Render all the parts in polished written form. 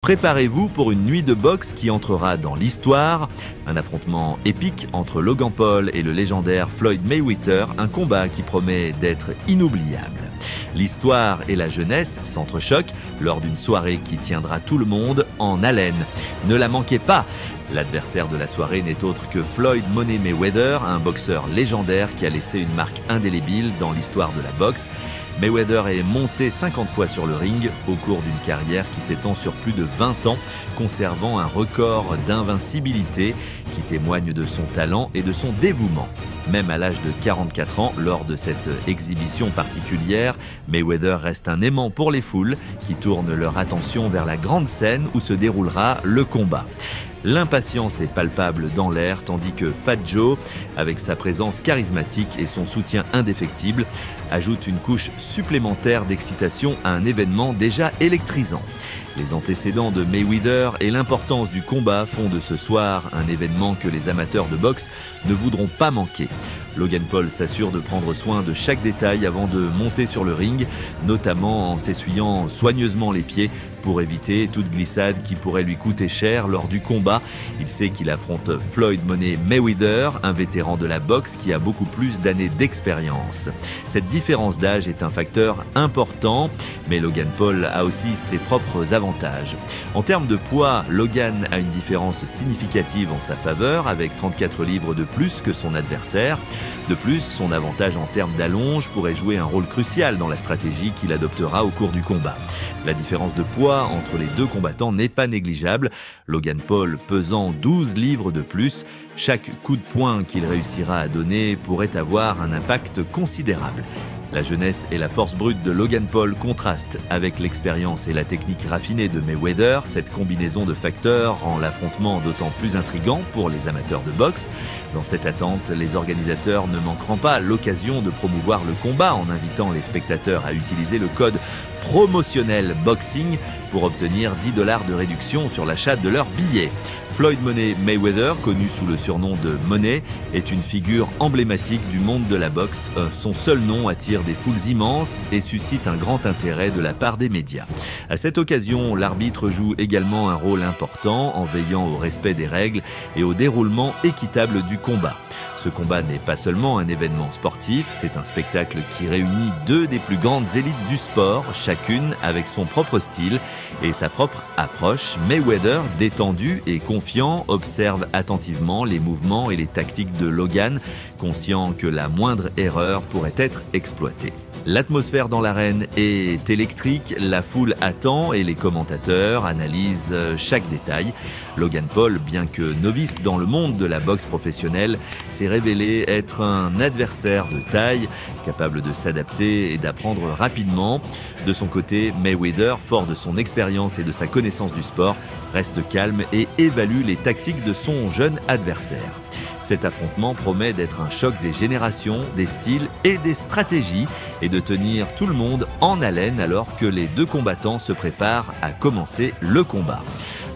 Préparez-vous pour une nuit de boxe qui entrera dans l'histoire. Un affrontement épique entre Logan Paul et le légendaire Floyd Mayweather, un combat qui promet d'être inoubliable. L'histoire et la jeunesse s'entrechoquent lors d'une soirée qui tiendra tout le monde en haleine. Ne la manquez pas! L'adversaire de la soirée n'est autre que Floyd Money Mayweather, un boxeur légendaire qui a laissé une marque indélébile dans l'histoire de la boxe. Mayweather est monté 50 fois sur le ring au cours d'une carrière qui s'étend sur plus de 20 ans, conservant un record d'invincibilité qui témoigne de son talent et de son dévouement. Même à l'âge de 44 ans, lors de cette exhibition particulière, Mayweather reste un aimant pour les foules qui tournent leur attention vers la grande scène où se déroulera le combat. L'impatience est palpable dans l'air tandis que Fat Joe, avec sa présence charismatique et son soutien indéfectible, ajoute une couche supplémentaire d'excitation à un événement déjà électrisant. Les antécédents de Mayweather et l'importance du combat font de ce soir un événement que les amateurs de boxe ne voudront pas manquer. Logan Paul s'assure de prendre soin de chaque détail avant de monter sur le ring, notamment en s'essuyant soigneusement les pieds pour éviter toute glissade qui pourrait lui coûter cher lors du combat. Il sait qu'il affronte Floyd Money Mayweather, un vétéran de la boxe qui a beaucoup plus d'années d'expérience. Cette différence d'âge est un facteur important, mais Logan Paul a aussi ses propres avantages. En termes de poids, Logan a une différence significative en sa faveur, avec 34 livres de plus que son adversaire. De plus, son avantage en termes d'allonge pourrait jouer un rôle crucial dans la stratégie qu'il adoptera au cours du combat. La différence de poids entre les deux combattants n'est pas négligeable. Logan Paul pesant 12 livres de plus, chaque coup de poing qu'il réussira à donner pourrait avoir un impact considérable. La jeunesse et la force brute de Logan Paul contrastent avec l'expérience et la technique raffinée de Mayweather. Cette combinaison de facteurs rend l'affrontement d'autant plus intrigant pour les amateurs de boxe. Dans cette attente, les organisateurs ne manqueront pas l'occasion de promouvoir le combat en invitant les spectateurs à utiliser le code promotionnel Boxing pour obtenir 10 $ de réduction sur l'achat de leurs billets. Floyd Money Mayweather, connu sous le surnom de Money, est une figure emblématique du monde de la boxe. Son seul nom attire des foules immenses et suscite un grand intérêt de la part des médias. À cette occasion, l'arbitre joue également un rôle important en veillant au respect des règles et au déroulement équitable du combat. Ce combat n'est pas seulement un événement sportif, c'est un spectacle qui réunit deux des plus grandes élites du sport, chacune avec son propre style et sa propre approche. Mayweather, détendu et confiant, observe attentivement les mouvements et les tactiques de Logan, conscient que la moindre erreur pourrait être exploitée. L'atmosphère dans l'arène est électrique, la foule attend et les commentateurs analysent chaque détail. Logan Paul, bien que novice dans le monde de la boxe professionnelle, s'est révélé être un adversaire de taille, capable de s'adapter et d'apprendre rapidement. De son côté, Mayweather, fort de son expérience et de sa connaissance du sport, reste calme et évalue les tactiques de son jeune adversaire. Cet affrontement promet d'être un choc des générations, des styles et des stratégies et de tenir tout le monde en haleine alors que les deux combattants se préparent à commencer le combat.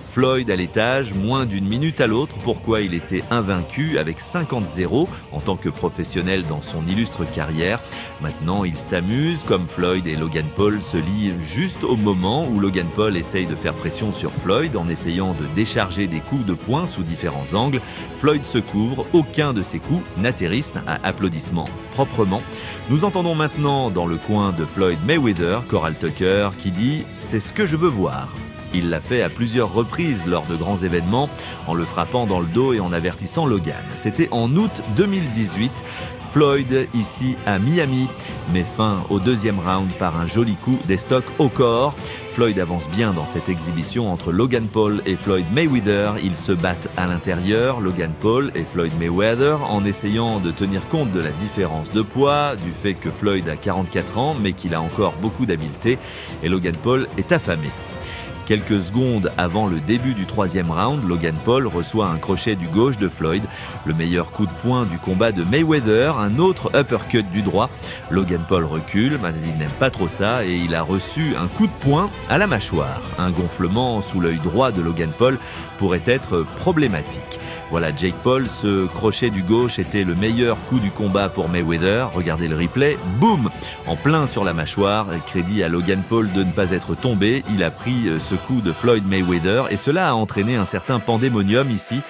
Floyd à l'étage, moins d'une minute à l'autre, pourquoi il était invaincu avec 50-0 en tant que professionnel dans son illustre carrière. Maintenant, il s'amuse comme Floyd et Logan Paul se lient juste au moment où Logan Paul essaye de faire pression sur Floyd en essayant de décharger des coups de poing sous différents angles. Floyd se couvre, aucun de ses coups n'atterrissent à applaudissements proprement. Nous entendons maintenant dans le coin de Floyd Mayweather, Coral Tucker, qui dit « C'est ce que je veux voir ». Il l'a fait à plusieurs reprises lors de grands événements, en le frappant dans le dos et en avertissant Logan. C'était en août 2018. Floyd, ici à Miami, met fin au deuxième round par un joli coup d'estoc au corps. Floyd avance bien dans cette exhibition entre Logan Paul et Floyd Mayweather. Ils se battent à l'intérieur, Logan Paul et Floyd Mayweather, en essayant de tenir compte de la différence de poids, du fait que Floyd a 44 ans mais qu'il a encore beaucoup d'habileté et Logan Paul est affamé. Quelques secondes avant le début du troisième round, Logan Paul reçoit un crochet du gauche de Floyd, le meilleur coup de poing du combat de Mayweather, un autre uppercut du droit. Logan Paul recule, mais il n'aime pas trop ça et il a reçu un coup de poing à la mâchoire. Un gonflement sous l'œil droit de Logan Paul pourrait être problématique. Voilà Jake Paul, ce crochet du gauche était le meilleur coup du combat pour Mayweather. Regardez le replay, boum, en plein sur la mâchoire. Crédit à Logan Paul de ne pas être tombé, il a pris ce secoue de Floyd Mayweather et cela a entraîné un certain pandémonium ici.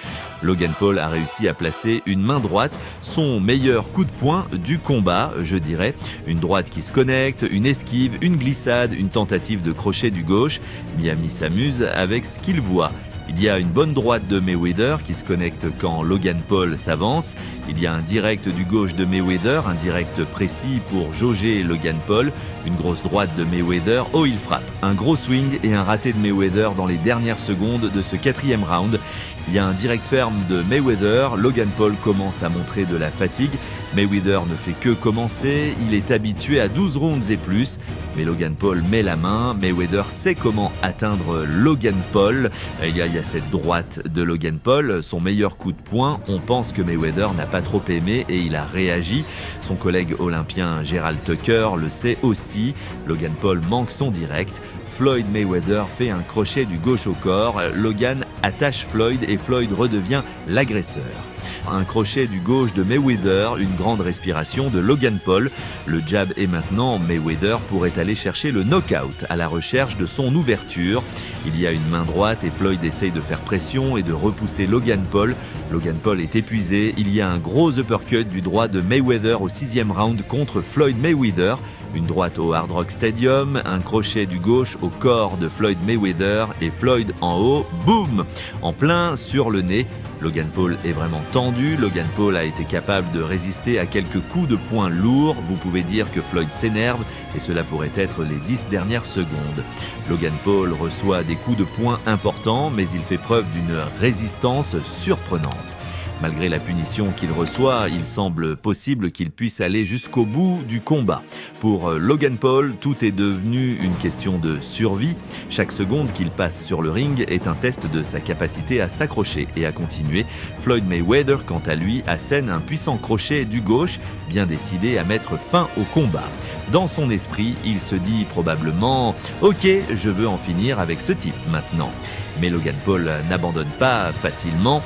Logan Paul a réussi à placer une main droite, son meilleur coup de poing du combat, je dirais. Une droite qui se connecte, une esquive, une glissade, une tentative de crochet du gauche. Miami s'amuse avec ce qu'il voit. Il y a une bonne droite de Mayweather qui se connecte quand Logan Paul s'avance. Il y a un direct du gauche de Mayweather, un direct précis pour jauger Logan Paul. Une grosse droite de Mayweather, oh il frappe. Un gros swing et un raté de Mayweather dans les dernières secondes de ce 4e round. Il y a un direct ferme de Mayweather, Logan Paul commence à montrer de la fatigue. Mayweather ne fait que commencer, il est habitué à 12 rounds et plus. Mais Logan Paul met la main, Mayweather sait comment atteindre Logan Paul. Il y a cette droite de Logan Paul, son meilleur coup de poing. On pense que Mayweather n'a pas trop aimé et il a réagi. Son collègue olympien Gerald Tucker le sait aussi. Logan Paul manque son direct. Floyd Mayweather fait un crochet du gauche au corps, Logan attache Floyd et Floyd redevient l'agresseur. Un crochet du gauche de Mayweather, une grande respiration de Logan Paul. Le jab est maintenant, Mayweather pourrait aller chercher le knockout à la recherche de son ouverture. Il y a une main droite et Floyd essaye de faire pression et de repousser Logan Paul. Logan Paul est épuisé, il y a un gros uppercut du droit de Mayweather au 6e round contre Floyd Mayweather. Une droite au Hard Rock Stadium, un crochet du gauche au corps de Floyd Mayweather et Floyd en haut, boum, en plein sur le nez. Logan Paul est vraiment tendu, Logan Paul a été capable de résister à quelques coups de poing lourds. Vous pouvez dire que Floyd s'énerve et cela pourrait être les 10 dernières secondes. Logan Paul reçoit des coups de poing importants mais il fait preuve d'une résistance surprenante. Malgré la punition qu'il reçoit, il semble possible qu'il puisse aller jusqu'au bout du combat. Pour Logan Paul, tout est devenu une question de survie. Chaque seconde qu'il passe sur le ring est un test de sa capacité à s'accrocher et à continuer. Floyd Mayweather, quant à lui, assène un puissant crochet du gauche, bien décidé à mettre fin au combat. Dans son esprit, il se dit probablement « Ok, je veux en finir avec ce type maintenant ». Mais Logan Paul n'abandonne pas facilement.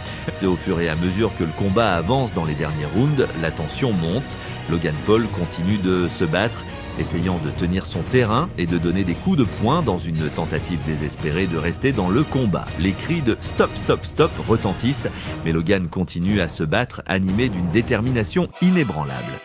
Au fur et à mesure que le combat avance dans les derniers rounds, la tension monte. Logan Paul continue de se battre, essayant de tenir son terrain et de donner des coups de poing dans une tentative désespérée de rester dans le combat. Les cris de « stop, stop, stop » retentissent, mais Logan continue à se battre, animé d'une détermination inébranlable.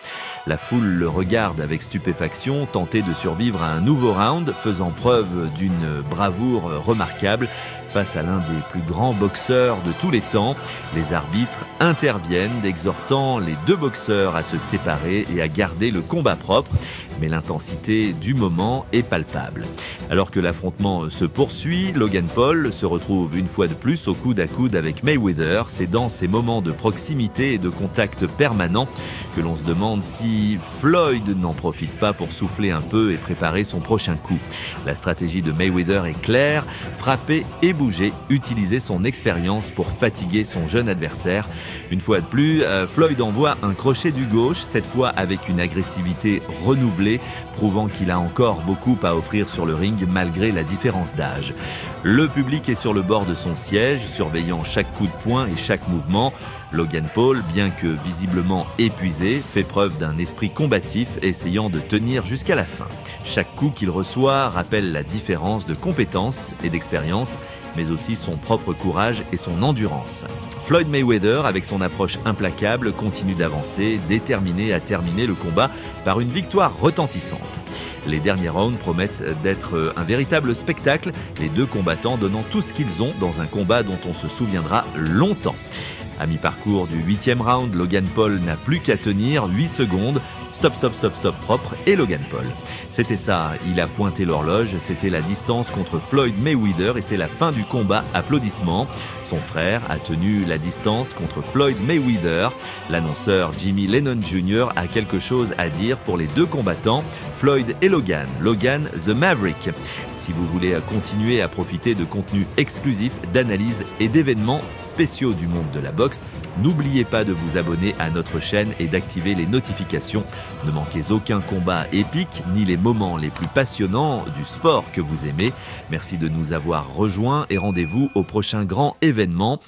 La foule le regarde avec stupéfaction, tenter de survivre à un nouveau round, faisant preuve d'une bravoure remarquable. Face à l'un des plus grands boxeurs de tous les temps, les arbitres interviennent, exhortant les deux boxeurs à se séparer et à garder le combat propre. Mais l'intensité du moment est palpable. Alors que l'affrontement se poursuit, Logan Paul se retrouve une fois de plus au coude à coude avec Mayweather. C'est dans ces moments de proximité et de contact permanent que l'on se demande si Floyd n'en profite pas pour souffler un peu et préparer son prochain coup. La stratégie de Mayweather est claire, frapper et bouger, utiliser son expérience pour fatiguer son jeune adversaire. Une fois de plus, Floyd envoie un crochet du gauche, cette fois avec une agressivité renouvelée, prouvant qu'il a encore beaucoup à offrir sur le ring malgré la différence d'âge. Le public est sur le bord de son siège, surveillant chaque coup de poing et chaque mouvement. Logan Paul, bien que visiblement épuisé, fait preuve d'un esprit combatif, essayant de tenir jusqu'à la fin. Chaque coup qu'il reçoit rappelle la différence de compétences et d'expérience, mais aussi son propre courage et son endurance. Floyd Mayweather, avec son approche implacable, continue d'avancer, déterminé à terminer le combat par une victoire retentissante. Les derniers rounds promettent d'être un véritable spectacle, les deux combattants donnant tout ce qu'ils ont dans un combat dont on se souviendra longtemps. À mi-parcours du 8e round, Logan Paul n'a plus qu'à tenir 8 secondes. Stop, stop, stop, stop, propre, et Logan Paul. C'était ça, il a pointé l'horloge, c'était la distance contre Floyd Mayweather et c'est la fin du combat, applaudissements. Son frère a tenu la distance contre Floyd Mayweather. L'annonceur Jimmy Lennon Jr. a quelque chose à dire pour les deux combattants, Floyd et Logan. Logan the Maverick. Si vous voulez continuer à profiter de contenus exclusifs, d'analyses et d'événements spéciaux du monde de la boxe, n'oubliez pas de vous abonner à notre chaîne et d'activer les notifications. Ne manquez aucun combat épique ni les moments les plus passionnants du sport que vous aimez. Merci de nous avoir rejoints et rendez-vous au prochain grand événement.